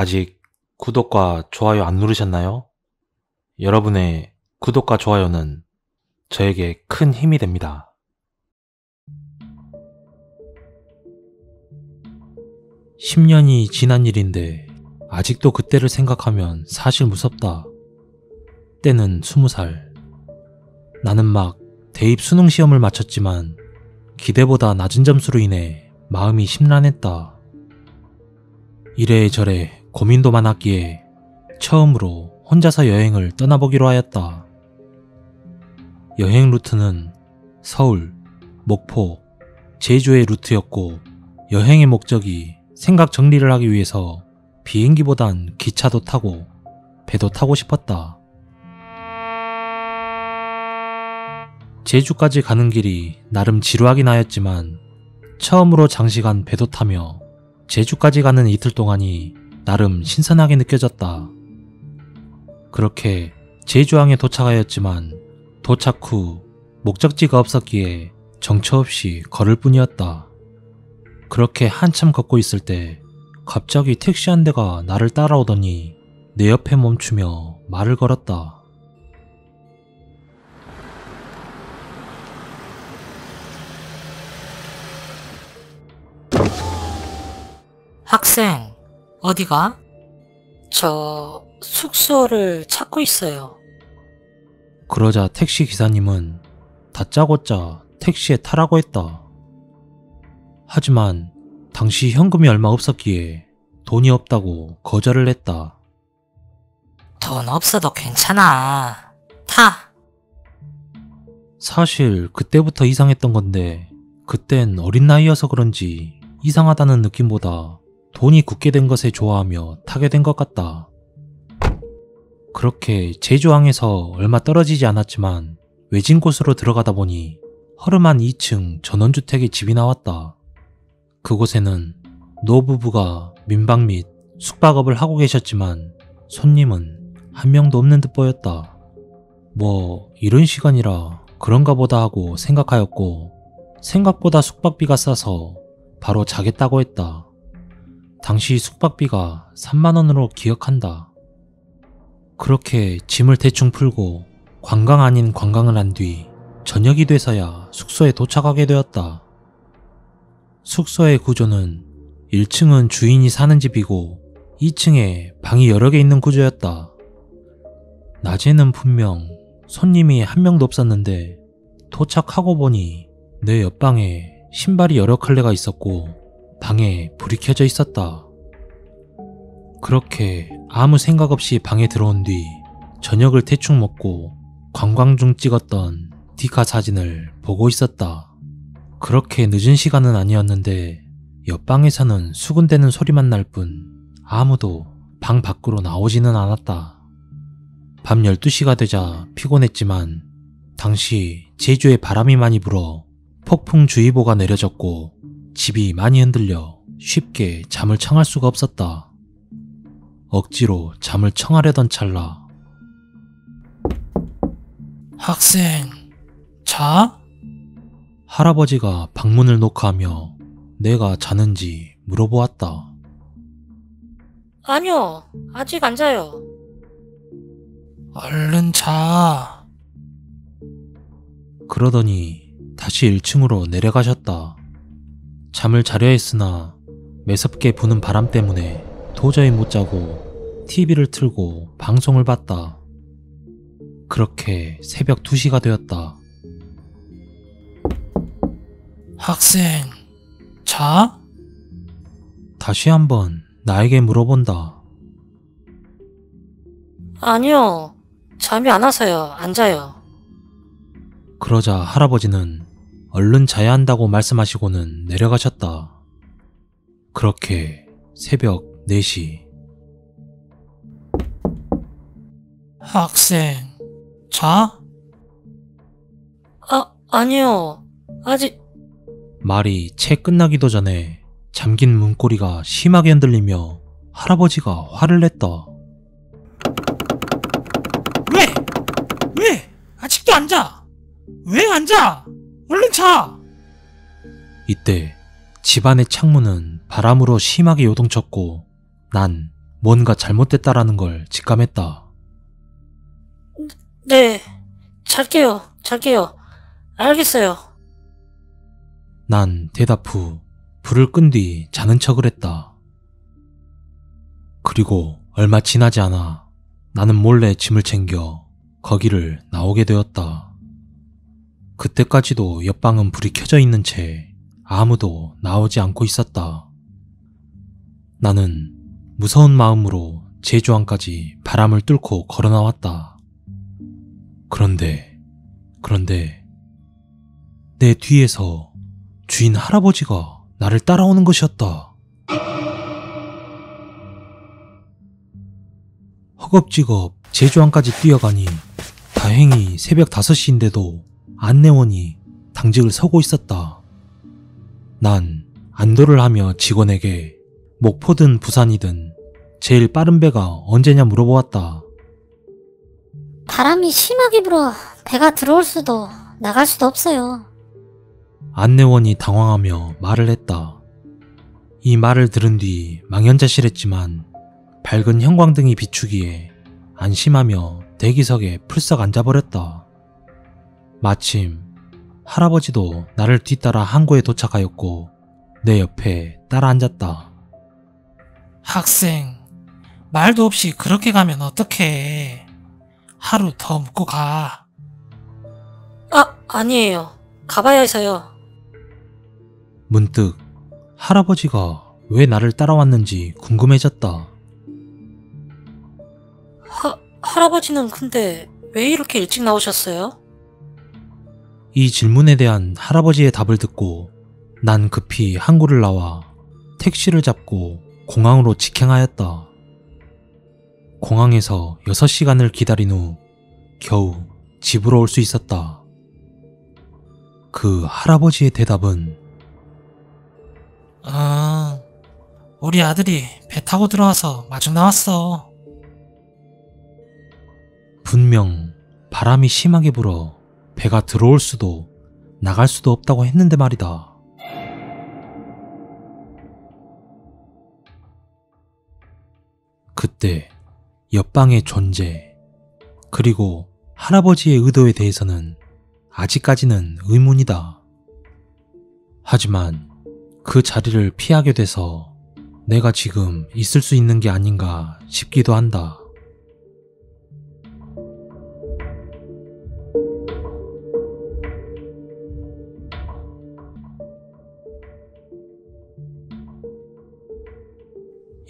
아직 구독과 좋아요 안 누르셨나요? 여러분의 구독과 좋아요는 저에게 큰 힘이 됩니다. 10년이 지난 일인데 아직도 그때를 생각하면 사실 무섭다. 때는 20살. 나는 막 대입 수능 시험을 마쳤지만 기대보다 낮은 점수로 인해 마음이 심란했다. 이래저래 고민도 많았기에 처음으로 혼자서 여행을 떠나보기로 하였다. 여행 루트는 서울, 목포, 제주의 루트였고 여행의 목적이 생각 정리를 하기 위해서 비행기보단 기차도 타고 배도 타고 싶었다. 제주까지 가는 길이 나름 지루하긴 하였지만 처음으로 장시간 배도 타며 제주까지 가는 이틀 동안이 나름 신선하게 느껴졌다. 그렇게 제주항에 도착하였지만 도착 후 목적지가 없었기에 정처 없이 걸을 뿐이었다. 그렇게 한참 걷고 있을 때 갑자기 택시 한 대가 나를 따라오더니 내 옆에 멈추며 말을 걸었다. 학생, 어디가? 저 숙소를 찾고 있어요. 그러자 택시 기사님은 다짜고짜 택시에 타라고 했다. 하지만 당시 현금이 얼마 없었기에 돈이 없다고 거절을 했다. 돈 없어도 괜찮아. 타! 사실 그때부터 이상했던 건데 그땐 어린 나이여서 그런지 이상하다는 느낌보다 돈이 굳게 된 것에 좋아하며 타게 된 것 같다. 그렇게 제주항에서 얼마 떨어지지 않았지만 외진 곳으로 들어가다 보니 허름한 2층 전원주택의 집이 나왔다. 그곳에는 노부부가 민박 및 숙박업을 하고 계셨지만 손님은 한 명도 없는 듯 보였다. 뭐 이른 시간이라 그런가 보다 하고 생각하였고 생각보다 숙박비가 싸서 바로 자겠다고 했다. 당시 숙박비가 3만원으로 기억한다. 그렇게 짐을 대충 풀고 관광 아닌 관광을 한 뒤 저녁이 돼서야 숙소에 도착하게 되었다. 숙소의 구조는 1층은 주인이 사는 집이고 2층에 방이 여러 개 있는 구조였다. 낮에는 분명 손님이 한 명도 없었는데 도착하고 보니 내 옆방에 신발이 여러 컬레가 있었고 방에 불이 켜져 있었다. 그렇게 아무 생각 없이 방에 들어온 뒤 저녁을 대충 먹고 관광 중 찍었던 디카 사진을 보고 있었다. 그렇게 늦은 시간은 아니었는데 옆방에서는 수군대는 소리만 날 뿐 아무도 방 밖으로 나오지는 않았다. 밤 12시가 되자 피곤했지만 당시 제주에 바람이 많이 불어 폭풍주의보가 내려졌고 집이 많이 흔들려 쉽게 잠을 청할 수가 없었다. 억지로 잠을 청하려던 찰나 학생, 자? 할아버지가 방문을 노크하며 내가 자는지 물어보았다. 아니요, 아직 안 자요. 얼른 자. 그러더니 다시 1층으로 내려가셨다. 잠을 자려 했으나 매섭게 부는 바람 때문에 도저히 못 자고 TV를 틀고 방송을 봤다. 그렇게 새벽 2시가 되었다. 학생, 자? 다시 한번 나에게 물어본다. 아니요, 잠이 안 와서요. 안 자요. 그러자 할아버지는 얼른 자야 한다고 말씀하시고는 내려가셨다. 그렇게 새벽 4시. 학생, 자? 아니요, 아직... 말이 채 끝나기도 전에 잠긴 문고리가 심하게 흔들리며 할아버지가 화를 냈다. 왜? 아직도 안 자? 왜 안 자? 얼른 자! 이때 집안의 창문은 바람으로 심하게 요동쳤고 난 뭔가 잘못됐다라는 걸 직감했다. 네, 잘게요. 알겠어요. 난 대답 후 불을 끈 뒤 자는 척을 했다. 그리고 얼마 지나지 않아 나는 몰래 짐을 챙겨 거기를 나오게 되었다. 그때까지도 옆방은 불이 켜져 있는 채 아무도 나오지 않고 있었다. 나는 무서운 마음으로 제주항까지 바람을 뚫고 걸어 나왔다. 그런데 내 뒤에서 주인 할아버지가 나를 따라오는 것이었다. 허겁지겁 제주항까지 뛰어가니 다행히 새벽 5시인데도 안내원이 당직을 서고 있었다. 난 안도를 하며 직원에게 목포든 부산이든 제일 빠른 배가 언제냐 물어보았다. 바람이 심하게 불어 배가 들어올 수도 나갈 수도 없어요. 안내원이 당황하며 말을 했다. 이 말을 들은 뒤 망연자실했지만 밝은 형광등이 비추기에 안심하며 대기석에 풀썩 앉아버렸다. 마침 할아버지도 나를 뒤따라 항구에 도착하였고 내 옆에 따라 앉았다. 학생, 말도 없이 그렇게 가면 어떡해. 하루 더 묵고 가. 아니에요. 가봐야 해서요. 문득 할아버지가 왜 나를 따라왔는지 궁금해졌다. 할아버지는 근데 왜 이렇게 일찍 나오셨어요? 이 질문에 대한 할아버지의 답을 듣고 난 급히 항구를 나와 택시를 잡고 공항으로 직행하였다. 공항에서 6시간을 기다린 후 겨우 집으로 올 수 있었다. 그 할아버지의 대답은 우리 아들이 배 타고 들어와서 마중 나왔어. 분명 바람이 심하게 불어 배가 들어올 수도 나갈 수도 없다고 했는데 말이다. 그때 옆방의 존재 그리고 할아버지의 의도에 대해서는 아직까지는 의문이다. 하지만 그 자리를 피하게 돼서 내가 지금 있을 수 있는 게 아닌가 싶기도 한다.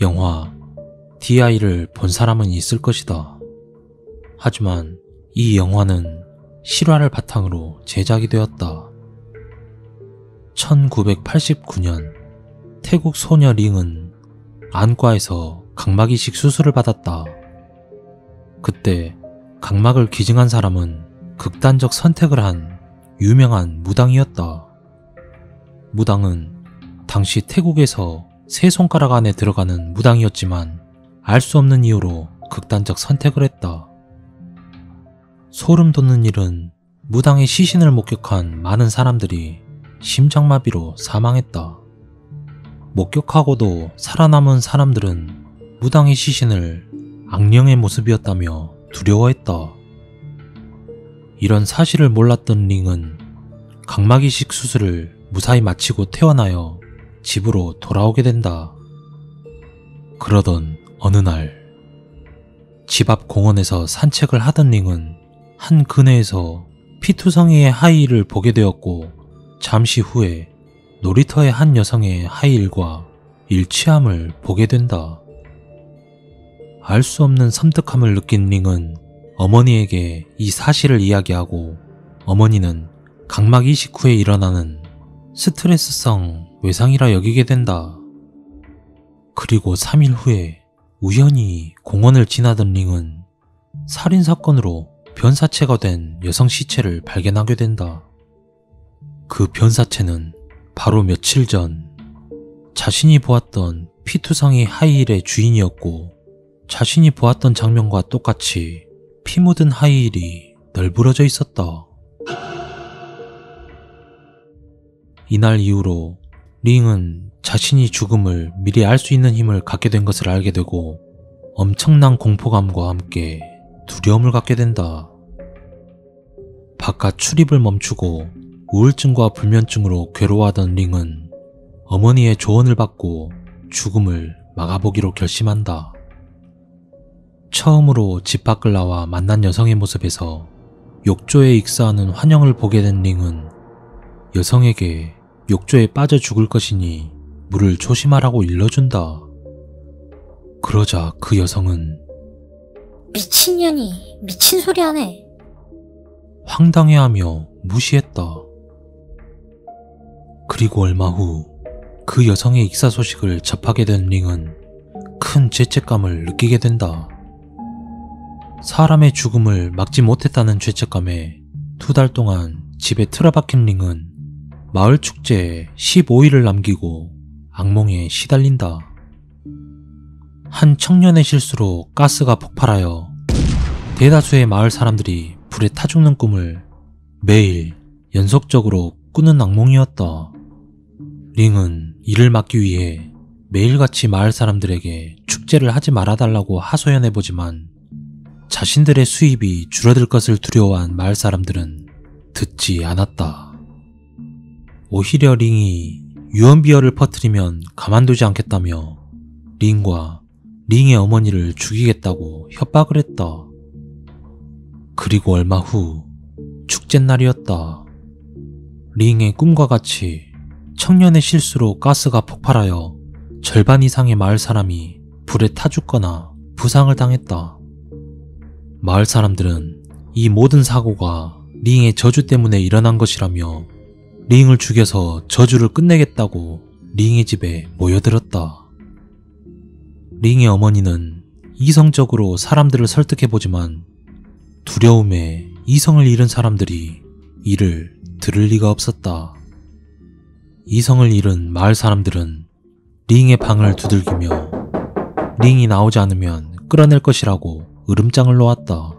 영화 DI를 본 사람은 있을 것이다. 하지만 이 영화는 실화를 바탕으로 제작이 되었다. 1989년 태국 소녀 링은 안과에서 각막 이식 수술을 받았다. 그때 각막을 기증한 사람은 극단적 선택을 한 유명한 무당이었다. 무당은 당시 태국에서 세 손가락 안에 들어가는 무당이었지만 알 수 없는 이유로 극단적 선택을 했다. 소름 돋는 일은 무당의 시신을 목격한 많은 사람들이 심장마비로 사망했다. 목격하고도 살아남은 사람들은 무당의 시신을 악령의 모습이었다며 두려워했다. 이런 사실을 몰랐던 링은 각막 이식 수술을 무사히 마치고 퇴원하여 집으로 돌아오게 된다. 그러던 어느 날 집 앞 공원에서 산책을 하던 링은 한 그네에서 피투성이의 하이힐을 보게 되었고 잠시 후에 놀이터의 한 여성의 하이힐과 일치함을 보게 된다. 알 수 없는 섬뜩함을 느낀 링은 어머니에게 이 사실을 이야기하고 어머니는 각막 이식 후에 일어나는 스트레스성 외상이라 여기게 된다. 그리고 3일 후에 우연히 공원을 지나던 링은 살인사건으로 변사체가 된 여성 시체를 발견하게 된다. 그 변사체는 바로 며칠 전 자신이 보았던 피투성이 하이힐의 주인이었고 자신이 보았던 장면과 똑같이 피 묻은 하이힐이 널브러져 있었다. 이날 이후로 링은 자신이 죽음을 미리 알 수 있는 힘을 갖게 된 것을 알게 되고 엄청난 공포감과 함께 두려움을 갖게 된다. 바깥 출입을 멈추고 우울증과 불면증으로 괴로워하던 링은 어머니의 조언을 받고 죽음을 막아보기로 결심한다. 처음으로 집 밖을 나와 만난 여성의 모습에서 욕조에 익사하는 환영을 보게 된 링은 여성에게 욕조에 빠져 죽을 것이니 물을 조심하라고 일러준다. 그러자 그 여성은 미친년이 미친 소리 하네. 황당해하며 무시했다. 그리고 얼마 후 그 여성의 익사 소식을 접하게 된 링은 큰 죄책감을 느끼게 된다. 사람의 죽음을 막지 못했다는 죄책감에 2달 동안 집에 틀어박힌 링은 마을 축제에 15일을 남기고 악몽에 시달린다. 한 청년의 실수로 가스가 폭발하여 대다수의 마을 사람들이 불에 타 죽는 꿈을 매일 연속적으로 꾸는 악몽이었다. 링은 이를 막기 위해 매일같이 마을 사람들에게 축제를 하지 말아달라고 하소연해보지만 자신들의 수입이 줄어들 것을 두려워한 마을 사람들은 듣지 않았다. 오히려 링이 유언비어를 퍼뜨리면 가만두지 않겠다며 링과 링의 어머니를 죽이겠다고 협박을 했다. 그리고 얼마 후 축제날이었다. 링의 꿈과 같이 청년의 실수로 가스가 폭발하여 절반 이상의 마을 사람이 불에 타 죽거나 부상을 당했다. 마을 사람들은 이 모든 사고가 링의 저주 때문에 일어난 것이라며 링을 죽여서 저주를 끝내겠다고 링의 집에 모여들었다. 링의 어머니는 이성적으로 사람들을 설득해보지만 두려움에 이성을 잃은 사람들이 이를 들을 리가 없었다. 이성을 잃은 마을 사람들은 링의 방을 두들기며 링이 나오지 않으면 끌어낼 것이라고 으름장을 놓았다.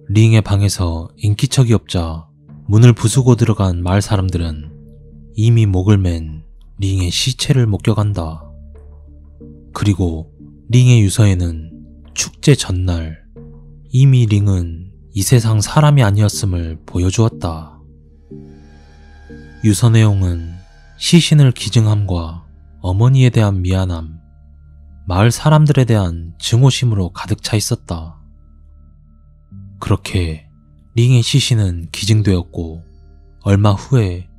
링의 방에서 인기척이 없자 문을 부수고 들어간 마을 사람들은 이미 목을 맨 링의 시체를 목격한다. 그리고 링의 유서에는 축제 전날 이미 링은 이 세상 사람이 아니었음을 보여주었다. 유서 내용은 시신을 기증함과 어머니에 대한 미안함, 마을 사람들에 대한 증오심으로 가득 차 있었다. 그렇게 링의 시신은 기증되었고 얼마 후에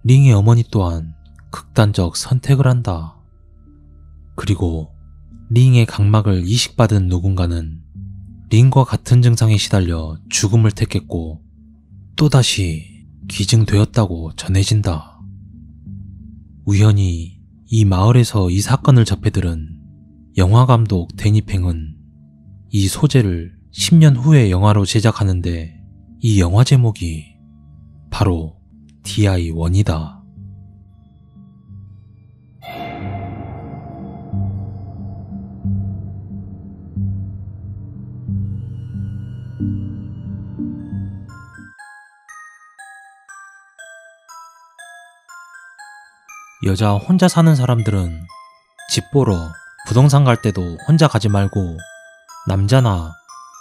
링의 어머니 또한 극단적 선택을 한다. 그리고 링의 각막을 이식받은 누군가는 링과 같은 증상에 시달려 죽음을 택했고 또다시 기증되었다고 전해진다. 우연히 이 마을에서 이 사건을 접해 들은 영화감독 데니팽은 이 소재를 10년 후에 영화로 제작하는데 이 영화 제목이 바로 DI1이다. 여자 혼자 사는 사람들은 집 보러 부동산 갈 때도 혼자 가지 말고 남자나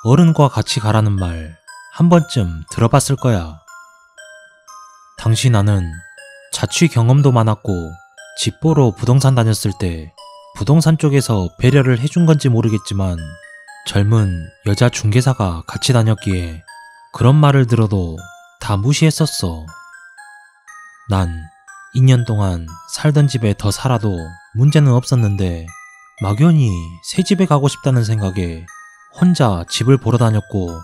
어른과 같이 가라는 말 한 번쯤 들어봤을 거야. 당시 나는 자취 경험도 많았고 집 보러 부동산 다녔을 때 부동산 쪽에서 배려를 해준 건지 모르겠지만 젊은 여자 중개사가 같이 다녔기에 그런 말을 들어도 다 무시했었어. 난 2년 동안 살던 집에 더 살아도 문제는 없었는데 막연히 새 집에 가고 싶다는 생각에 혼자 집을 보러 다녔고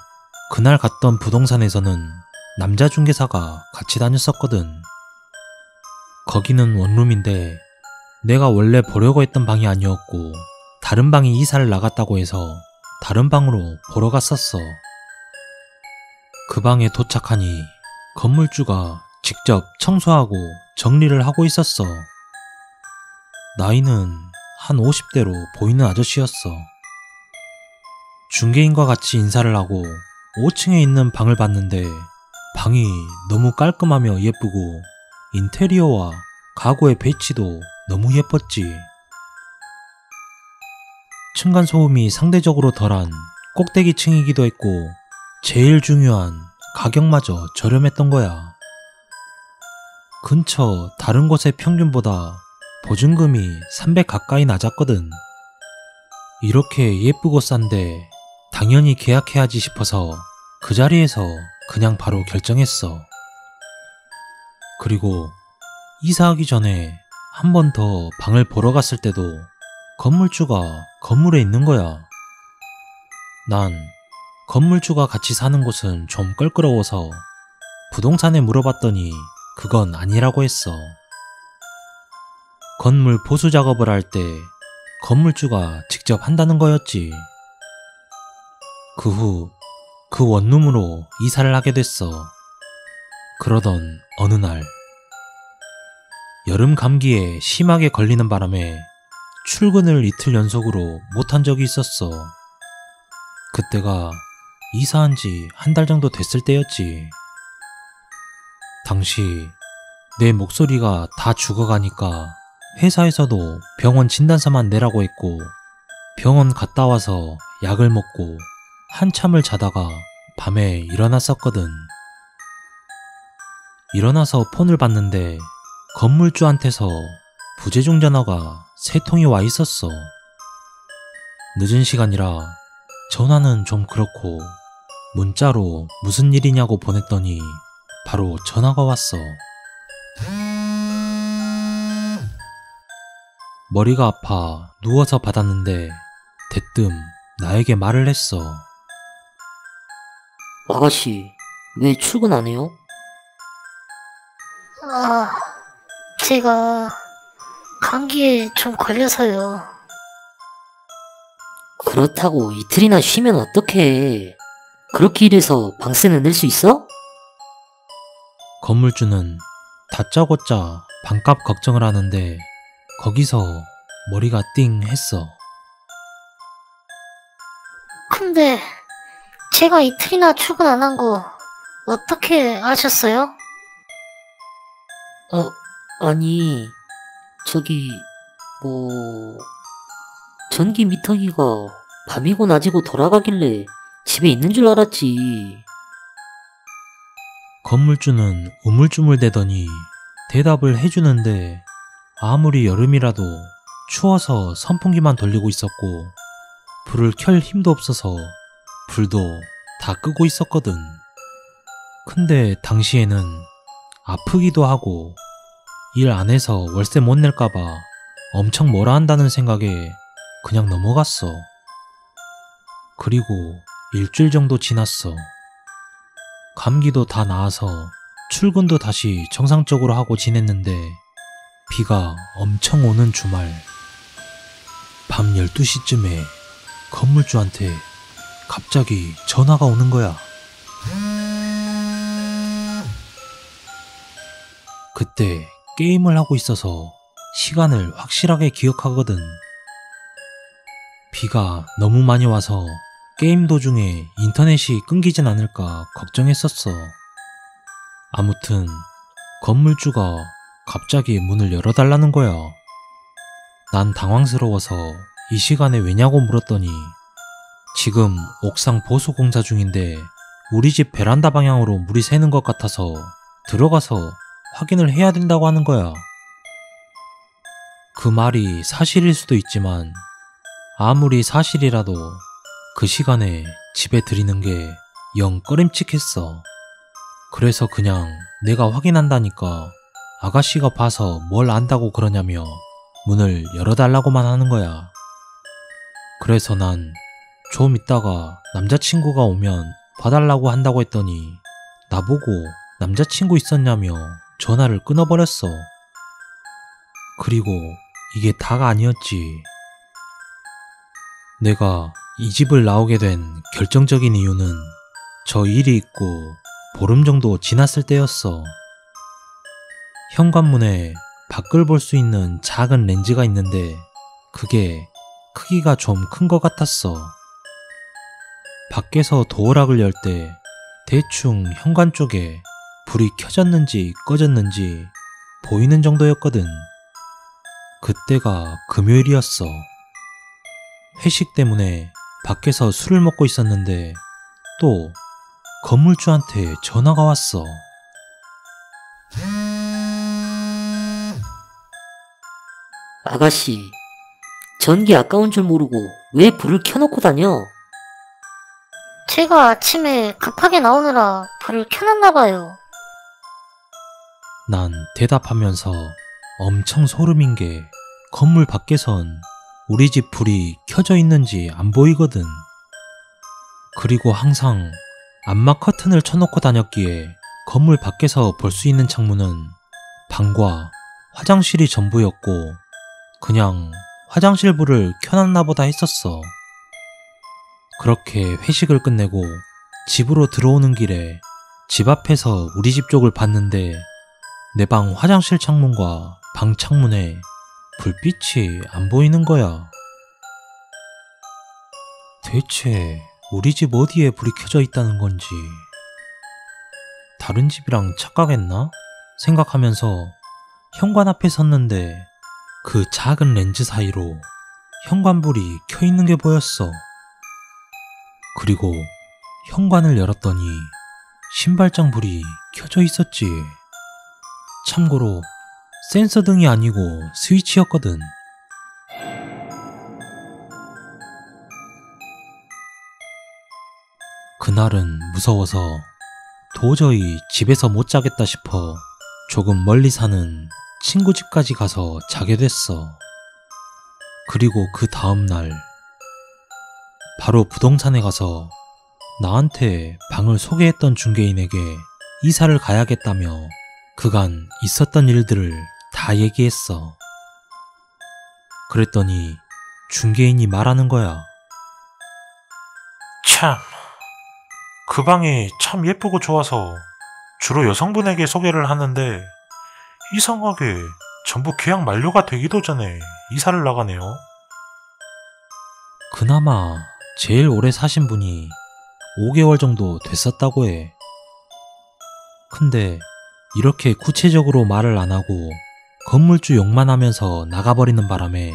그날 갔던 부동산에서는 남자 중개사가 같이 다녔었거든. 거기는 원룸인데 내가 원래 보려고 했던 방이 아니었고 다른 방이 이사를 나갔다고 해서 다른 방으로 보러 갔었어. 그 방에 도착하니 건물주가 직접 청소하고 정리를 하고 있었어. 나이는 한 50대로 보이는 아저씨였어. 중개인과 같이 인사를 하고 5층에 있는 방을 봤는데 방이 너무 깔끔하며 예쁘고 인테리어와 가구의 배치도 너무 예뻤지. 층간소음이 상대적으로 덜한 꼭대기층이기도 했고 제일 중요한 가격마저 저렴했던 거야. 근처 다른 곳의 평균보다 보증금이 300 가까이 낮았거든. 이렇게 예쁘고 싼데 당연히 계약해야지 싶어서 그 자리에서 그냥 바로 결정했어. 그리고 이사하기 전에 한 번 더 방을 보러 갔을 때도 건물주가 건물에 있는 거야. 난 건물주가 같이 사는 곳은 좀 껄끄러워서 부동산에 물어봤더니 그건 아니라고 했어. 건물 보수 작업을 할 때 건물주가 직접 한다는 거였지. 그 후 그 원룸으로 이사를 하게 됐어. 그러던 어느 날 여름 감기에 심하게 걸리는 바람에 출근을 이틀 연속으로 못한 적이 있었어. 그때가 이사한 지 한 달 정도 됐을 때였지. 당시 내 목소리가 다 죽어가니까 회사에서도 병원 진단서만 내라고 했고 병원 갔다 와서 약을 먹고 한참을 자다가 밤에 일어났었거든. 일어나서 폰을 봤는데 건물주한테서 부재중 전화가 3통이 와 있었어. 늦은 시간이라 전화는 좀 그렇고 문자로 무슨 일이냐고 보냈더니 바로 전화가 왔어. 머리가 아파 누워서 받았는데 대뜸 나에게 말을 했어. 아가씨, 왜 출근 안 해요? 제가 감기에 좀 걸려서요. 그렇다고 이틀이나 쉬면 어떡해. 그렇게 일해서 방세는 낼 수 있어? 건물주는 다짜고짜 방값 걱정을 하는데 거기서 머리가 띵 했어. 근데 제가 이틀이나 출근 안 한 거 어떻게 아셨어요? 아니, 저기, 전기 미터기가 밤이고 낮이고 돌아가길래 집에 있는 줄 알았지. 건물주는 우물쭈물대더니 대답을 해주는데 아무리 여름이라도 추워서 선풍기만 돌리고 있었고 불을 켤 힘도 없어서 불도 다 끄고 있었거든. 근데 당시에는 아프기도 하고 일 안 해서 월세 못 낼까봐 엄청 뭐라 한다는 생각에 그냥 넘어갔어. 그리고 일주일 정도 지났어. 감기도 다 나아서 출근도 다시 정상적으로 하고 지냈는데 비가 엄청 오는 주말 밤 12시쯤에 건물주한테 갑자기 전화가 오는 거야. 그때 게임을 하고 있어서 시간을 확실하게 기억하거든. 비가 너무 많이 와서 게임 도중에 인터넷이 끊기진 않을까 걱정했었어. 아무튼 건물주가 갑자기 문을 열어달라는 거야. 난 당황스러워서 이 시간에 왜냐고 물었더니 지금 옥상 보수 공사 중인데 우리 집 베란다 방향으로 물이 새는 것 같아서 들어가서 확인을 해야 된다고 하는 거야. 그 말이 사실일 수도 있지만 아무리 사실이라도 그 시간에 집에 들이는 게 영 꺼림칙했어. 그래서 그냥 내가 확인한다니까 아가씨가 봐서 뭘 안다고 그러냐며 문을 열어달라고만 하는 거야. 그래서 난 좀 있다가 남자친구가 오면 봐달라고 한다고 했더니 나보고 남자친구 있었냐며 전화를 끊어버렸어. 그리고 이게 다가 아니었지. 내가 이 집을 나오게 된 결정적인 이유는 저 일이 있고 보름 정도 지났을 때였어. 현관문에 밖을 볼 수 있는 작은 렌즈가 있는데 그게 크기가 좀 큰 것 같았어. 밖에서 도어락을 열 때 대충 현관 쪽에 불이 켜졌는지 꺼졌는지 보이는 정도였거든. 그때가 금요일이었어. 회식 때문에 밖에서 술을 먹고 있었는데 또 건물주한테 전화가 왔어. 아가씨, 전기 아까운 줄 모르고 왜 불을 켜놓고 다녀? 제가 아침에 급하게 나오느라 불을 켜놨나봐요. 난 대답하면서 엄청 소름인 게 건물 밖에선 우리 집 불이 켜져 있는지 안 보이거든. 그리고 항상 암막 커튼을 쳐놓고 다녔기에 건물 밖에서 볼 수 있는 창문은 방과 화장실이 전부였고 그냥 화장실 불을 켜놨나 보다 했었어. 그렇게 회식을 끝내고 집으로 들어오는 길에 집 앞에서 우리 집 쪽을 봤는데 내 방 화장실 창문과 방 창문에 불빛이 안 보이는 거야. 대체 우리 집 어디에 불이 켜져 있다는 건지 다른 집이랑 착각했나? 생각하면서 현관 앞에 섰는데 그 작은 렌즈 사이로 현관불이 켜 있는 게 보였어. 그리고 현관을 열었더니 신발장 불이 켜져 있었지. 참고로 센서 등이 아니고 스위치였거든. 그날은 무서워서 도저히 집에서 못 자겠다 싶어 조금 멀리 사는 친구 집까지 가서 자게 됐어. 그리고 그 다음날 바로 부동산에 가서 나한테 방을 소개했던 중개인에게 이사를 가야겠다며 그간 있었던 일들을 다 얘기했어. 그랬더니 중개인이 말하는 거야. 참, 그 방이 참 예쁘고 좋아서 주로 여성분에게 소개를 하는데 이상하게 전부 계약 만료가 되기도 전에 이사를 나가네요. 그나마 제일 오래 사신 분이 5개월 정도 됐었다고 해. 근데 이렇게 구체적으로 말을 안 하고 건물주 욕만 하면서 나가버리는 바람에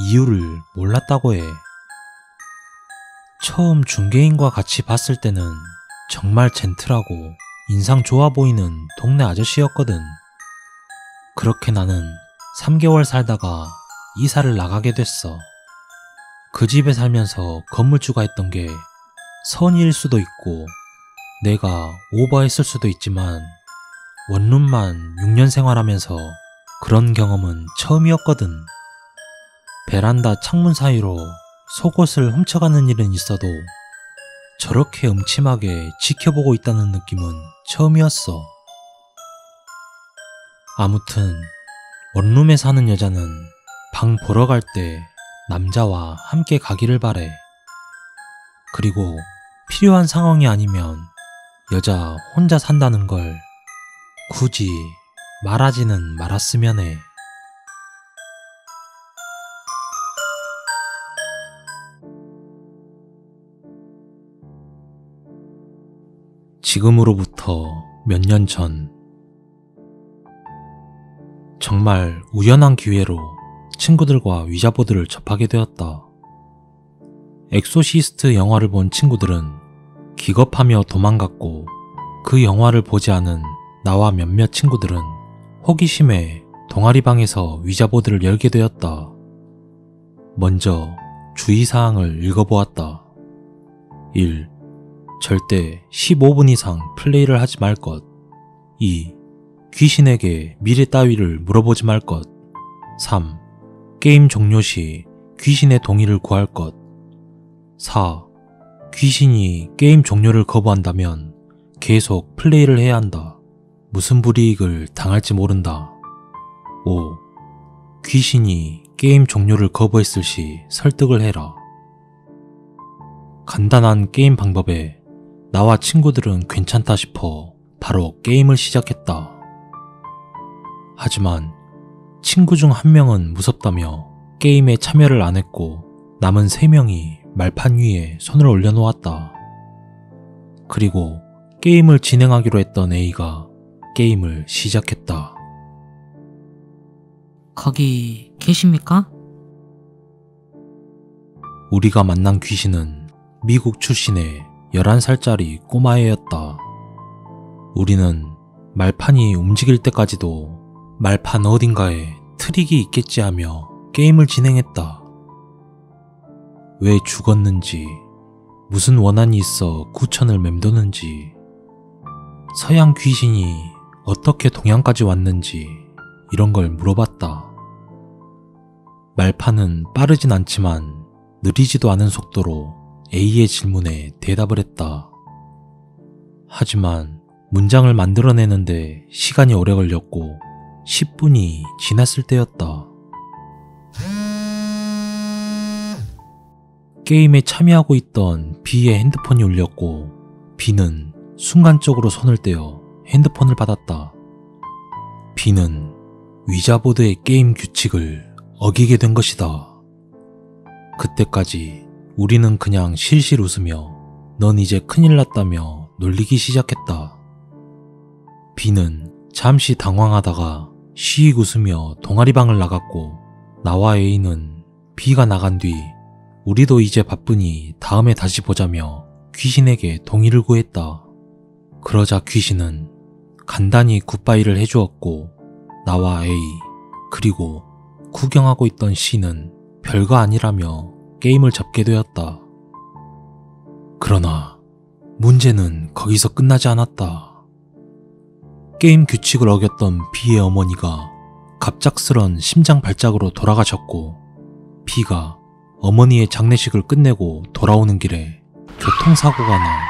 이유를 몰랐다고 해. 처음 중개인과 같이 봤을 때는 정말 젠틀하고 인상 좋아 보이는 동네 아저씨였거든. 그렇게 나는 3개월 살다가 이사를 나가게 됐어. 그 집에 살면서 건물주가 했던 게 선의일 수도 있고 내가 오버했을 수도 있지만 원룸만 6년 생활하면서 그런 경험은 처음이었거든. 베란다 창문 사이로 속옷을 훔쳐가는 일은 있어도 저렇게 음침하게 지켜보고 있다는 느낌은 처음이었어. 아무튼 원룸에 사는 여자는 방 보러 갈 때 남자와 함께 가기를 바래. 그리고 필요한 상황이 아니면 여자 혼자 산다는 걸 굳이 말하지는 말았으면 해. 지금으로부터 몇 년 전, 정말 우연한 기회로 친구들과 위자보드를 접하게 되었다. 엑소시스트 영화를 본 친구들은 기겁하며 도망갔고 그 영화를 보지 않은 나와 몇몇 친구들은 호기심에 동아리방에서 위자보드를 열게 되었다. 먼저 주의사항을 읽어보았다. 1. 절대 15분 이상 플레이를 하지 말 것. 2. 귀신에게 미래 따위를 물어보지 말 것. 3. 게임 종료 시 귀신의 동의를 구할 것. 4. 귀신이 게임 종료를 거부한다면 계속 플레이를 해야 한다. 무슨 불이익을 당할지 모른다. 5. 귀신이 게임 종료를 거부했을 시 설득을 해라. 간단한 게임 방법에 나와 친구들은 괜찮다 싶어 바로 게임을 시작했다. 하지만 친구 중 한 명은 무섭다며 게임에 참여를 안 했고 남은 3명이 말판 위에 손을 올려놓았다. 그리고 게임을 진행하기로 했던 A가 게임을 시작했다. 거기 계십니까? 우리가 만난 귀신은 미국 출신의 11살짜리 꼬마애였다. 우리는 말판이 움직일 때까지도 말판 어딘가에 트릭이 있겠지 하며 게임을 진행했다. 왜 죽었는지, 무슨 원한이 있어 구천을 맴도는지, 서양 귀신이 어떻게 동양까지 왔는지 이런 걸 물어봤다. 말판은 빠르진 않지만 느리지도 않은 속도로 A의 질문에 대답을 했다. 하지만 문장을 만들어내는데 시간이 오래 걸렸고 10분이 지났을 때였다. 게임에 참여하고 있던 B의 핸드폰이 울렸고 B는 순간적으로 손을 떼어 핸드폰을 받았다. B는 위자보드의 게임 규칙을 어기게 된 것이다. 그때까지 우리는 그냥 실실 웃으며 넌 이제 큰일 났다며 놀리기 시작했다. B는 잠시 당황하다가 쉬익 웃으며 동아리방을 나갔고 나와 A는 B가 나간 뒤 우리도 이제 바쁘니 다음에 다시 보자며 귀신에게 동의를 구했다. 그러자 귀신은 간단히 굿바이를 해주었고 나와 A 그리고 구경하고 있던 C는 별거 아니라며 게임을 접게 되었다. 그러나 문제는 거기서 끝나지 않았다. 게임 규칙을 어겼던 B의 어머니가 갑작스런 심장 발작으로 돌아가셨고 B가 어머니의 장례식을 끝내고 돌아오는 길에 교통사고가 나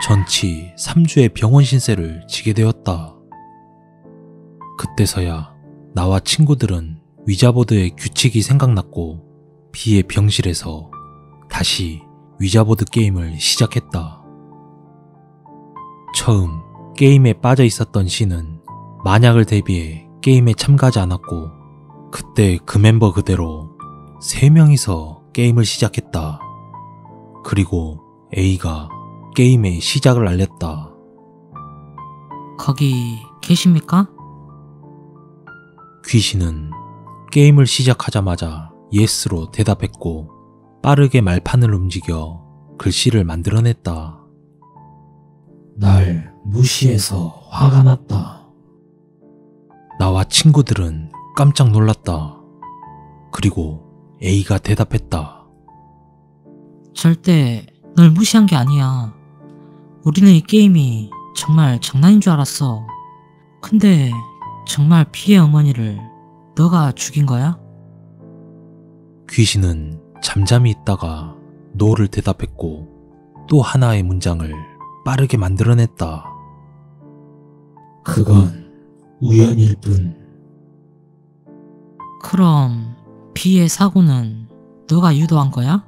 전치 3주의 병원 신세를 지게 되었다. 그때서야 나와 친구들은 위자보드의 규칙이 생각났고 B의 병실에서 다시 위자보드 게임을 시작했다. 처음 게임에 빠져 있었던 C는 만약을 대비해 게임에 참가하지 않았고 그때 그 멤버 그대로 3명이서 게임을 시작했다. 그리고 A가 게임의 시작을 알렸다. 거기 계십니까? 귀신은 게임을 시작하자마자 예스로 대답했고 빠르게 말판을 움직여 글씨를 만들어냈다. 날 무시해서 화가 났다. 나와 친구들은 깜짝 놀랐다. 그리고 A가 대답했다. 절대 널 무시한 게 아니야. 우리는 이 게임이 정말 장난인 줄 알았어. 근데 정말 B의 어머니를 너가 죽인 거야? 귀신은 잠잠히 있다가 노를 대답했고 또 하나의 문장을 빠르게 만들어냈다. 그건 우연일 뿐. 그럼 B의 사고는 너가 유도한 거야?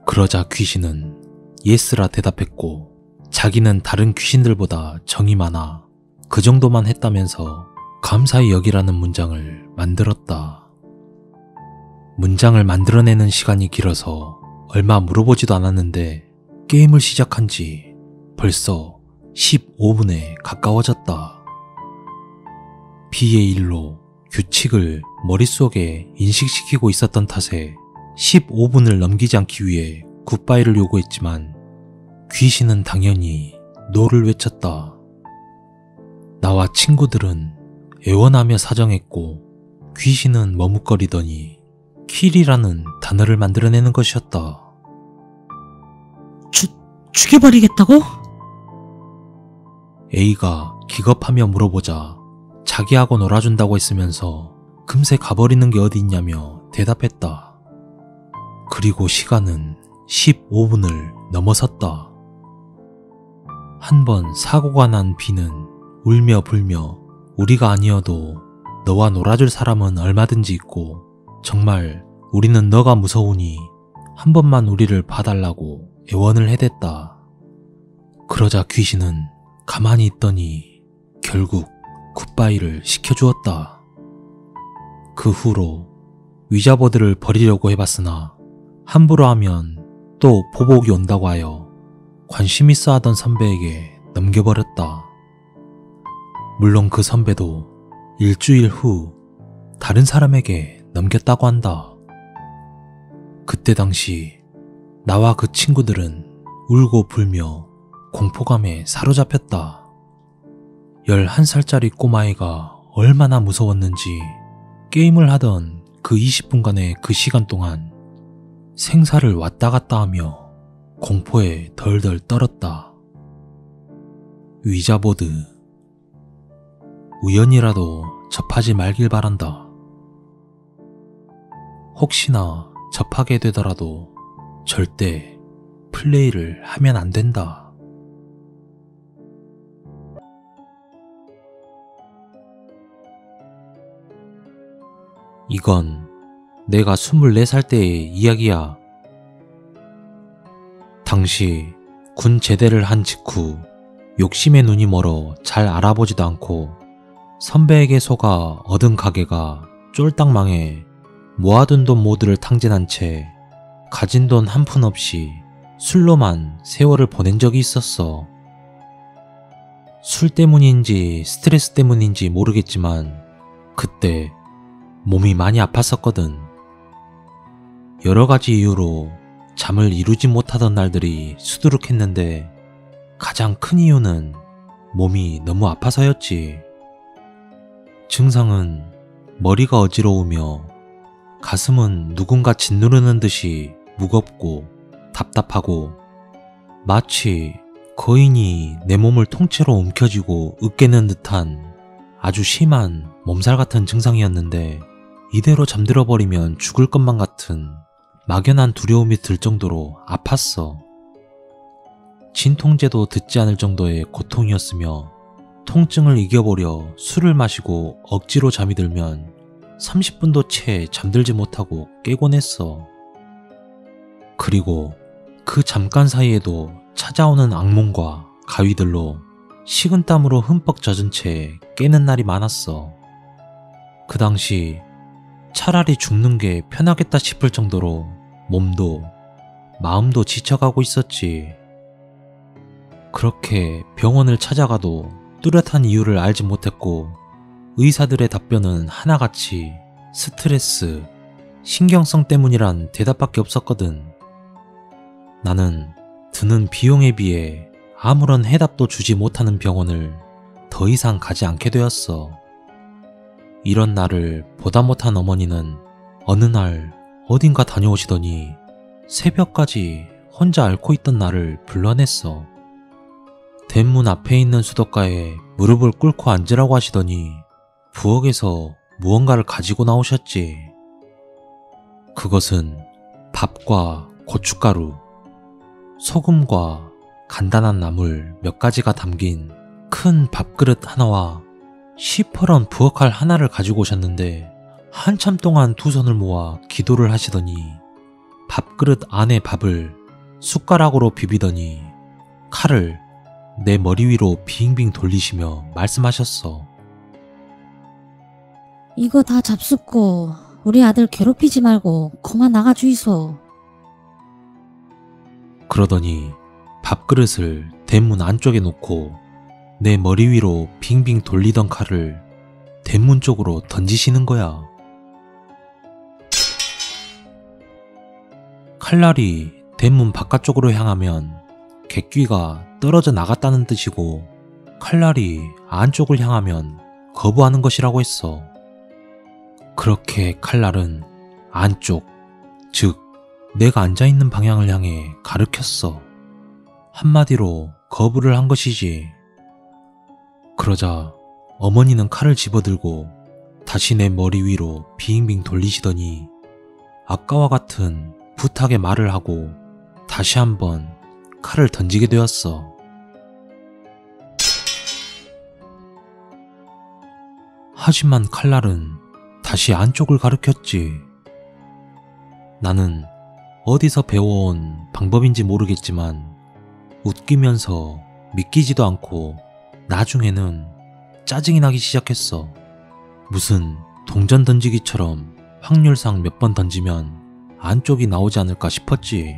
그러자 귀신은 예스라 대답했고 자기는 다른 귀신들보다 정이 많아 그 정도만 했다면서 감사히 여기라는 문장을 만들었다. 문장을 만들어내는 시간이 길어서 얼마 물어보지도 않았는데 게임을 시작한 지 벌써 15분에 가까워졌다. B의 일로 규칙을 머릿속에 인식시키고 있었던 탓에 15분을 넘기지 않기 위해 굿바이를 요구했지만 귀신은 당연히 노를 외쳤다. 나와 친구들은 애원하며 사정했고 귀신은 머뭇거리더니 킬이라는 단어를 만들어내는 것이었다. 죽여버리겠다고? A가 기겁하며 물어보자 자기하고 놀아준다고 했으면서 금세 가버리는 게 어디 있냐며 대답했다. 그리고 시간은 15분을 넘어섰다. 한 번 사고가 난 B는 울며 불며 우리가 아니어도 너와 놀아줄 사람은 얼마든지 있고 정말 우리는 너가 무서우니 한 번만 우리를 봐달라고 애원을 해댔다. 그러자 귀신은 가만히 있더니 결국 굿바이를 시켜주었다. 그 후로 위자보드를 버리려고 해봤으나 함부로 하면 또 보복이 온다고 하여 관심 있어 하던 선배에게 넘겨버렸다. 물론 그 선배도 일주일 후 다른 사람에게 넘겼다고 한다. 그때 당시 나와 그 친구들은 울고 불며 공포감에 사로잡혔다. 11살짜리 꼬마애가 얼마나 무서웠는지 게임을 하던 그 20분간의 그 시간 동안 생사를 왔다 갔다 하며 공포에 덜덜 떨었다. 위자보드. 우연이라도 접하지 말길 바란다. 혹시나 접하게 되더라도 절대 플레이를 하면 안 된다. 이건 내가 24살 때의 이야기야. 당시 군 제대를 한 직후 욕심에 눈이 멀어 잘 알아보지도 않고 선배에게 속아 얻은 가게가 쫄딱 망해 모아둔 돈 모두를 탕진한 채 가진 돈 한 푼 없이 술로만 세월을 보낸 적이 있었어. 술 때문인지 스트레스 때문인지 모르겠지만 그때 몸이 많이 아팠었거든. 여러 가지 이유로 잠을 이루지 못하던 날들이 수두룩했는데 가장 큰 이유는 몸이 너무 아파서였지. 증상은 머리가 어지러우며 가슴은 누군가 짓누르는 듯이 무겁고 답답하고 마치 거인이 내 몸을 통째로 움켜쥐고 으깨는 듯한 아주 심한 몸살 같은 증상이었는데 이대로 잠들어 버리면 죽을 것만 같은 막연한 두려움이 들 정도로 아팠어. 진통제도 듣지 않을 정도의 고통이었으며 통증을 이겨보려 술을 마시고 억지로 잠이 들면 30분도 채 잠들지 못하고 깨곤 했어. 그리고 그 잠깐 사이에도 찾아오는 악몽과 가위들로 식은땀으로 흠뻑 젖은 채 깨는 날이 많았어. 그 당시 차라리 죽는 게 편하겠다 싶을 정도로 몸도 마음도 지쳐가고 있었지. 그렇게 병원을 찾아가도 뚜렷한 이유를 알지 못했고 의사들의 답변은 하나같이 스트레스, 신경성 때문이란 대답밖에 없었거든. 나는 드는 비용에 비해 아무런 해답도 주지 못하는 병원을 더 이상 가지 않게 되었어. 이런 나를 보다 못한 어머니는 어느 날 어딘가 다녀오시더니 새벽까지 혼자 앓고 있던 나를 불러냈어. 대문 앞에 있는 수도가에 무릎을 꿇고 앉으라고 하시더니 부엌에서 무언가를 가지고 나오셨지. 그것은 밥과 고춧가루, 소금과 간단한 나물 몇 가지가 담긴 큰 밥그릇 하나와 시퍼런 부엌칼 하나를 가지고 오셨는데 한참 동안 두 손을 모아 기도를 하시더니 밥그릇 안에 밥을 숟가락으로 비비더니 칼을 내 머리 위로 빙빙 돌리시며 말씀하셨어. 이거 다 잡숫고 우리 아들 괴롭히지 말고 그만 나가 주이소. 그러더니 밥그릇을 대문 안쪽에 놓고 내 머리 위로 빙빙 돌리던 칼을 대문 쪽으로 던지시는 거야. 칼날이 대문 바깥쪽으로 향하면 객귀가 떨어져 나갔다는 뜻이고 칼날이 안쪽을 향하면 거부하는 것이라고 했어. 그렇게 칼날은 안쪽, 즉 내가 앉아있는 방향을 향해 가르쳤어. 한마디로 거부를 한 것이지. 그러자 어머니는 칼을 집어들고 다시 내 머리 위로 빙빙 돌리시더니 아까와 같은 부탁의 말을 하고 다시 한번 칼을 던지게 되었어. 하지만 칼날은 다시 안쪽을 가리켰지. 나는 어디서 배워온 방법인지 모르겠지만 웃기면서 믿기지도 않고 나중에는 짜증이 나기 시작했어. 무슨 동전 던지기처럼 확률상 몇 번 던지면 안쪽이 나오지 않을까 싶었지.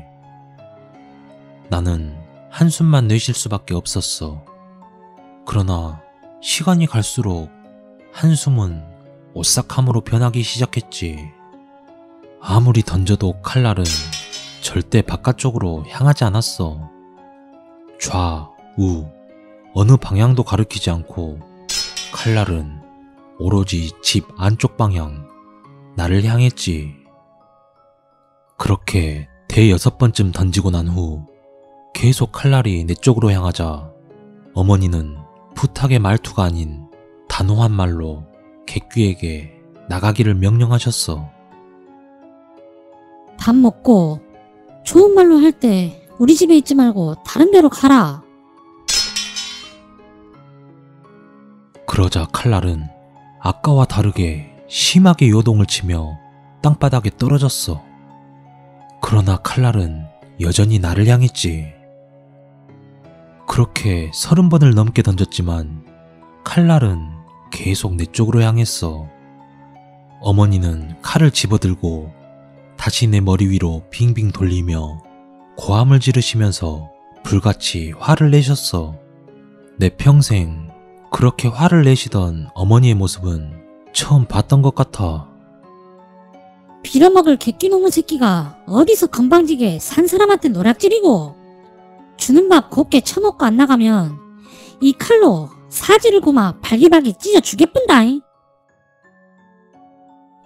나는 한숨만 내쉴 수밖에 없었어. 그러나 시간이 갈수록 한숨은 오싹함으로 변하기 시작했지. 아무리 던져도 칼날은 절대 바깥쪽으로 향하지 않았어. 좌, 우, 어느 방향도 가리키지 않고 칼날은 오로지 집 안쪽 방향, 나를 향했지. 그렇게 대여섯 번쯤 던지고 난 후 계속 칼날이 내 쪽으로 향하자 어머니는 부탁의 말투가 아닌 단호한 말로 객귀에게 나가기를 명령하셨어. 밥 먹고 좋은 말로 할 때 우리 집에 있지 말고 다른 데로 가라. 그러자 칼날은 아까와 다르게 심하게 요동을 치며 땅바닥에 떨어졌어. 그러나 칼날은 여전히 나를 향했지. 그렇게 30번을 넘게 던졌지만 칼날은 계속 내 쪽으로 향했어. 어머니는 칼을 집어들고 다시 내 머리 위로 빙빙 돌리며 고함을 지르시면서 불같이 화를 내셨어. 내 평생 그렇게 화를 내시던 어머니의 모습은 처음 봤던 것 같아. 빌어먹을 개끼놈의 새끼가 어디서 건방지게 산 사람한테 노략질이고, 주는 밥 곱게 처먹고 안 나가면 이 칼로 사지를 고마 발기발기 찢어 주겠뿐다잉.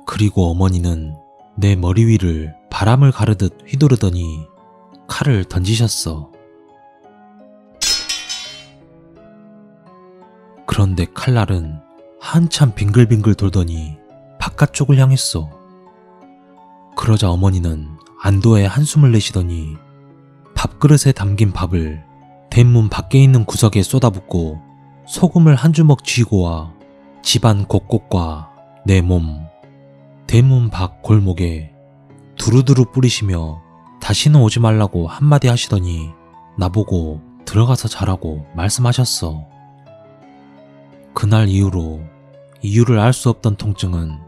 그리고 어머니는 내 머리 위를 바람을 가르듯 휘두르더니 칼을 던지셨어. 그런데 칼날은 한참 빙글빙글 돌더니 바깥쪽을 향했어. 그러자 어머니는 안도의 한숨을 내시더니 밥그릇에 담긴 밥을 대문 밖에 있는 구석에 쏟아붓고 소금을 한 주먹 쥐고 와 집안 곳곳과 내 몸, 대문 밖 골목에 두루두루 뿌리시며 다시는 오지 말라고 한마디 하시더니 나보고 들어가서 자라고 말씀하셨어. 그날 이후로 이유를 알 수 없던 통증은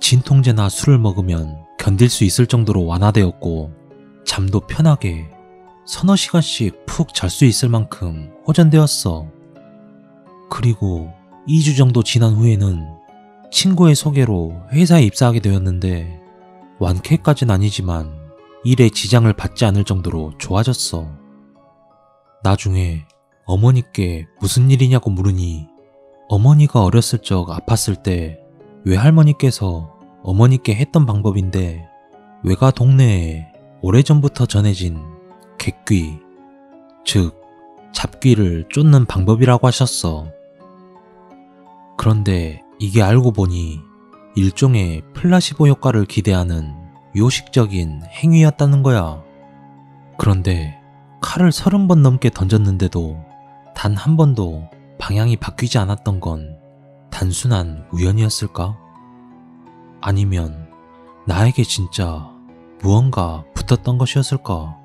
진통제나 술을 먹으면 견딜 수 있을 정도로 완화되었고 잠도 편하게 서너 시간씩 푹 잘 수 있을 만큼 호전되었어. 그리고 2주 정도 지난 후에는 친구의 소개로 회사에 입사하게 되었는데 완쾌까진 아니지만 일에 지장을 받지 않을 정도로 좋아졌어. 나중에 어머니께 무슨 일이냐고 물으니 어머니가 어렸을 적 아팠을 때 외할머니께서 어머니께 했던 방법인데 외가 동네에 오래전부터 전해진 객귀, 즉 잡귀를 쫓는 방법이라고 하셨어. 그런데 이게 알고 보니 일종의 플라시보 효과를 기대하는 요식적인 행위였다는 거야. 그런데 칼을 30번 넘게 던졌는데도 단 한 번도 방향이 바뀌지 않았던 건 단순한 우연이었을까? 아니면 나에게 진짜 무언가 붙었던 것이었을까?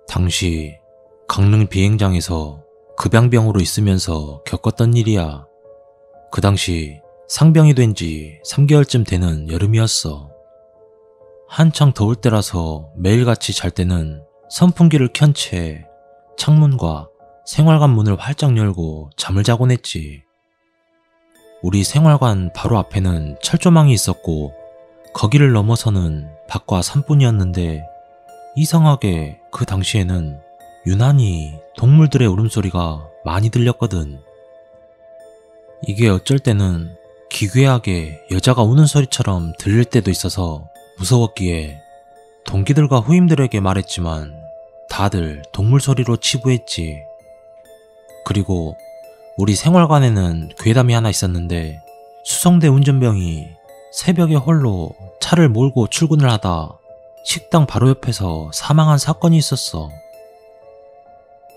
당시 강릉 비행장에서 급양병으로 있으면서 겪었던 일이야. 그 당시 상병이 된 지 3개월쯤 되는 여름이었어. 한창 더울 때라서 매일같이 잘 때는 선풍기를 켠 채 창문과 생활관 문을 활짝 열고 잠을 자곤 했지. 우리 생활관 바로 앞에는 철조망이 있었고 거기를 넘어서는 밭과 산뿐이었는데 이상하게 그 당시에는 유난히 동물들의 울음소리가 많이 들렸거든. 이게 어쩔 때는 기괴하게 여자가 우는 소리처럼 들릴 때도 있어서 무서웠기에 동기들과 후임들에게 말했지만 다들 동물 소리로 치부했지. 그리고 우리 생활관에는 괴담이 하나 있었는데 수성대 운전병이 새벽에 홀로 차를 몰고 출근을 하다 식당 바로 옆에서 사망한 사건이 있었어.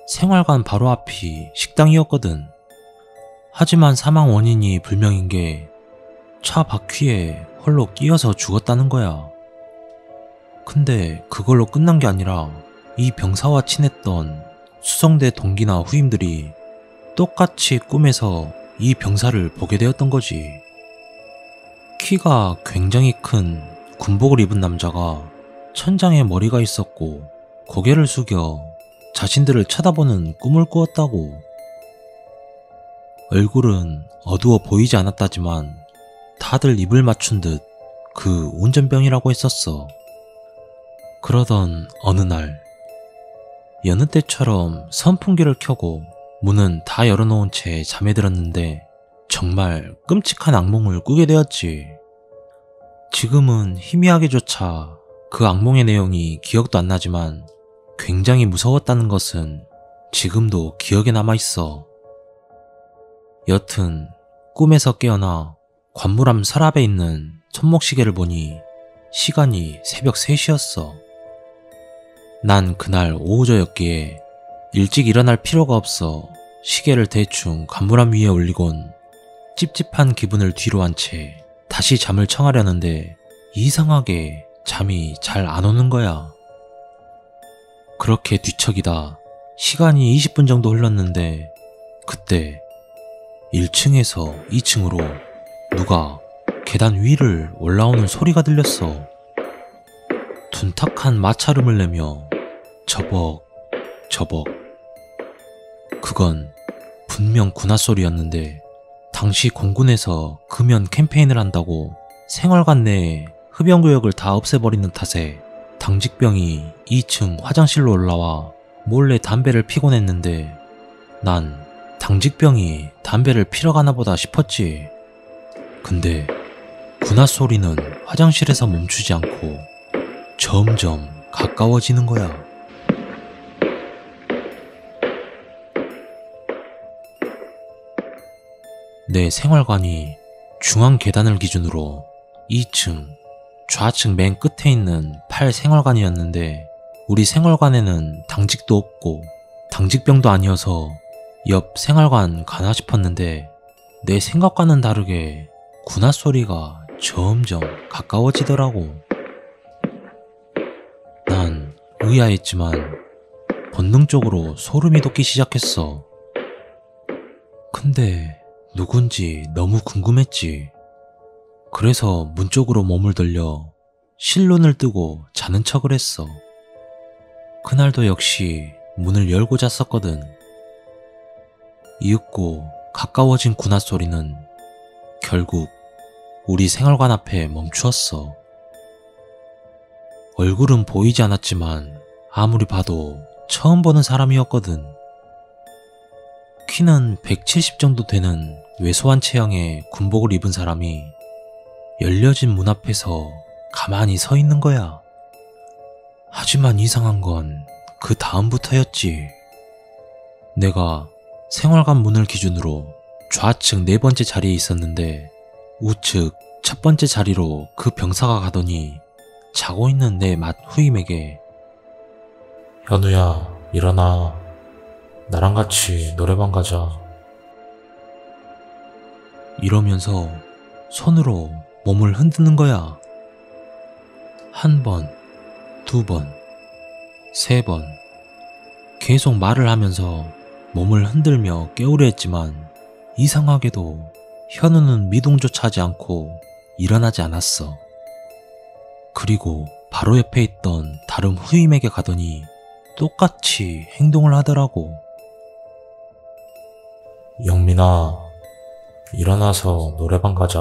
생활관 바로 앞이 식당이었거든. 하지만 사망 원인이 불명인 게 차 바퀴에 홀로 끼어서 죽었다는 거야. 근데 그걸로 끝난 게 아니라 이 병사와 친했던 수성대 동기나 후임들이 똑같이 꿈에서 이 병사를 보게 되었던 거지. 키가 굉장히 큰 군복을 입은 남자가 천장에 머리가 있었고 고개를 숙여 자신들을 쳐다보는 꿈을 꾸었다고. 얼굴은 어두워 보이지 않았다지만 다들 입을 맞춘 듯 그 운전병이라고 했었어. 그러던 어느 날 여느 때처럼 선풍기를 켜고 문은 다 열어놓은 채 잠에 들었는데 정말 끔찍한 악몽을 꾸게 되었지. 지금은 희미하게조차 그 악몽의 내용이 기억도 안 나지만 굉장히 무서웠다는 것은 지금도 기억에 남아있어. 여튼 꿈에서 깨어나 관무람 서랍에 있는 손목시계를 보니 시간이 새벽 3시였어. 난 그날 오후저였기에 일찍 일어날 필요가 없어 시계를 대충 관무람 위에 올리곤 찝찝한 기분을 뒤로 한 채 다시 잠을 청하려는데 이상하게 잠이 잘 안 오는 거야. 그렇게 뒤척이다 시간이 20분 정도 흘렀는데 그때 1층에서 2층으로 누가 계단 위를 올라오는 소리가 들렸어. 둔탁한 마찰음을 내며 저벅저벅. 그건 분명 군화 소리였는데 당시 공군에서 금연 캠페인을 한다고 생활관 내에 흡연구역을 다 없애버리는 탓에 당직병이 2층 화장실로 올라와 몰래 담배를 피곤 했는데 난 당직병이 담배를 피러 가나 보다 싶었지. 근데 군화 소리는 화장실에서 멈추지 않고 점점 가까워지는 거야. 내 생활관이 중앙 계단을 기준으로 2층, 좌측 맨 끝에 있는 8생활관이었는데 우리 생활관에는 당직도 없고 당직병도 아니어서 옆 생활관 가나 싶었는데 내 생각과는 다르게 군화 소리가 점점 가까워지더라고. 난 의아했지만 본능적으로 소름이 돋기 시작했어. 근데 누군지 너무 궁금했지. 그래서 문 쪽으로 몸을 돌려 실눈을 뜨고 자는 척을 했어. 그날도 역시 문을 열고 잤었거든. 이윽고 가까워진 군화 소리는 결국 우리 생활관 앞에 멈추었어. 얼굴은 보이지 않았지만 아무리 봐도 처음 보는 사람이었거든. 키는 170 정도 되는 왜소한 체형의 군복을 입은 사람이 열려진 문 앞에서 가만히 서 있는 거야. 하지만 이상한 건 그 다음부터였지. 내가 생활관 문을 기준으로 좌측 4번째 자리에 있었는데 우측 첫 번째 자리로 그 병사가 가더니 자고 있는 내 맏 후임에게 현우야, 일어나. 나랑 같이 노래방 가자. 이러면서 손으로 몸을 흔드는 거야. 1번, 2번, 3번. 계속 말을 하면서 몸을 흔들며 깨우려 했지만 이상하게도 현우는 미동조차 하지 않고 일어나지 않았어. 그리고 바로 옆에 있던 다른 후임에게 가더니 똑같이 행동을 하더라고. 영민아, 일어나서 노래방 가자.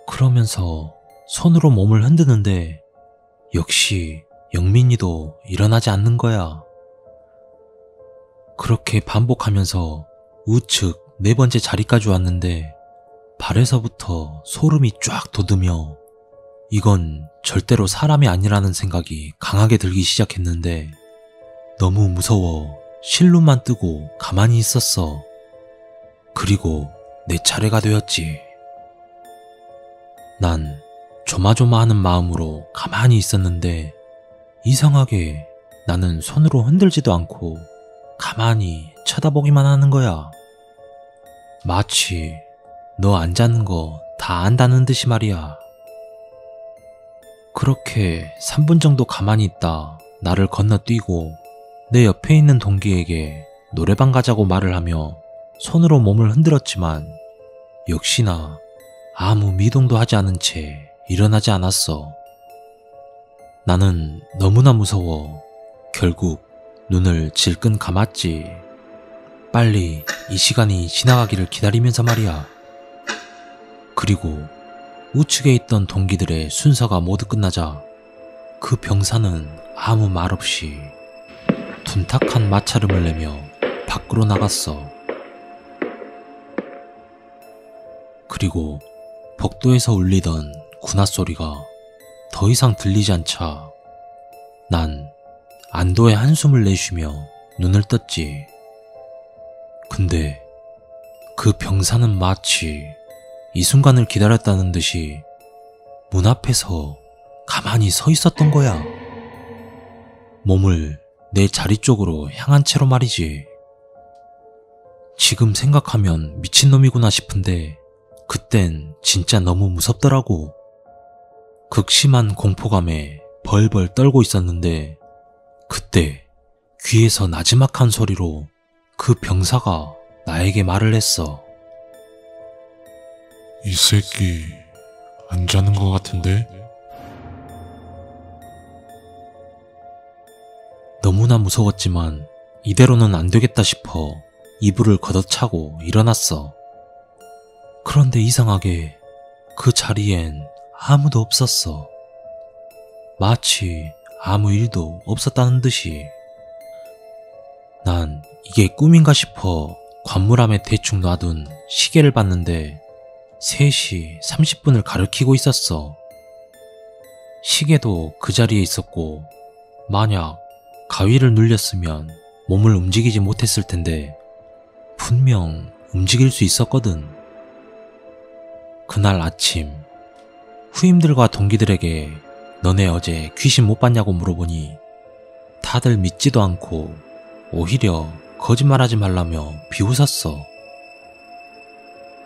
그러면서 손으로 몸을 흔드는데 역시 영민이도 일어나지 않는 거야. 그렇게 반복하면서 우측 4번째 자리까지 왔는데 발에서부터 소름이 쫙 돋으며 이건 절대로 사람이 아니라는 생각이 강하게 들기 시작했는데 너무 무서워 실눈만 뜨고 가만히 있었어. 그리고 내 차례가 되었지. 난 조마조마하는 마음으로 가만히 있었는데 이상하게 나는 손으로 흔들지도 않고 가만히 쳐다보기만 하는 거야. 마치 너 안 자는 거 다 안다는 듯이 말이야. 그렇게 3분 정도 가만히 있다 나를 건너뛰고 내 옆에 있는 동기에게 노래방 가자고 말을 하며 손으로 몸을 흔들었지만 역시나 아무 미동도 하지 않은 채 일어나지 않았어. 나는 너무나 무서워 결국 눈을 질끈 감았지. 빨리 이 시간이 지나가기를 기다리면서 말이야. 그리고 우측에 있던 동기들의 순서가 모두 끝나자 그 병사는 아무 말 없이 둔탁한 마찰음을 내며 밖으로 나갔어. 그리고 복도에서 울리던 군화 소리가 더 이상 들리지 않자 난 안도의 한숨을 내쉬며 눈을 떴지. 근데 그 병사는 마치 이 순간을 기다렸다는 듯이 문 앞에서 가만히 서 있었던 거야. 몸을 내 자리 쪽으로 향한 채로 말이지. 지금 생각하면 미친놈이구나 싶은데 그땐 진짜 너무 무섭더라고. 극심한 공포감에 벌벌 떨고 있었는데 그때 귀에서 나지막한 소리로 그 병사가 나에게 말을 했어. 이 새끼 안 자는 것 같은데? 너무나 무서웠지만 이대로는 안 되겠다 싶어 이불을 걷어차고 일어났어. 그런데 이상하게 그 자리엔 아무도 없었어. 마치 아무 일도 없었다는 듯이. 난 이게 꿈인가 싶어 관물함에 대충 놔둔 시계를 봤는데 3시 30분을 가리키고 있었어. 시계도 그 자리에 있었고 만약 가위를 눌렸으면 몸을 움직이지 못했을 텐데 분명 움직일 수 있었거든. 그날 아침 후임들과 동기들에게 너네 어제 귀신 못 봤냐고 물어보니 다들 믿지도 않고 오히려 거짓말하지 말라며 비웃었어.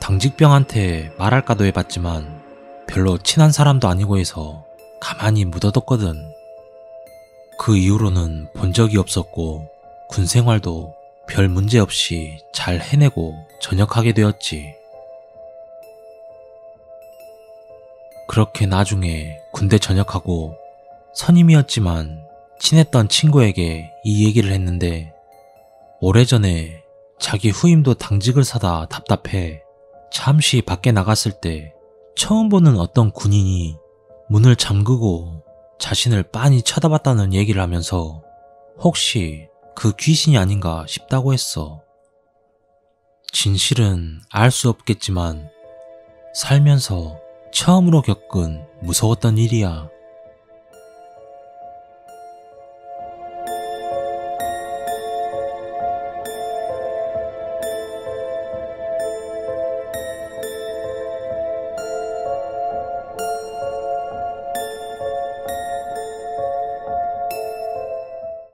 당직병한테 말할까도 해봤지만 별로 친한 사람도 아니고 해서 가만히 묻어뒀거든. 그 이후로는 본 적이 없었고 군 생활도 별 문제 없이 잘 해내고 전역하게 되었지. 그렇게 나중에 군대 전역하고 선임이었지만 친했던 친구에게 이 얘기를 했는데 오래전에 자기 후임도 당직을 사다 답답해 잠시 밖에 나갔을 때 처음 보는 어떤 군인이 문을 잠그고 자신을 빤히 쳐다봤다는 얘기를 하면서 혹시 그 귀신이 아닌가 싶다고 했어. 진실은 알 수 없겠지만 살면서 처음으로 겪은 무서웠던 일이야.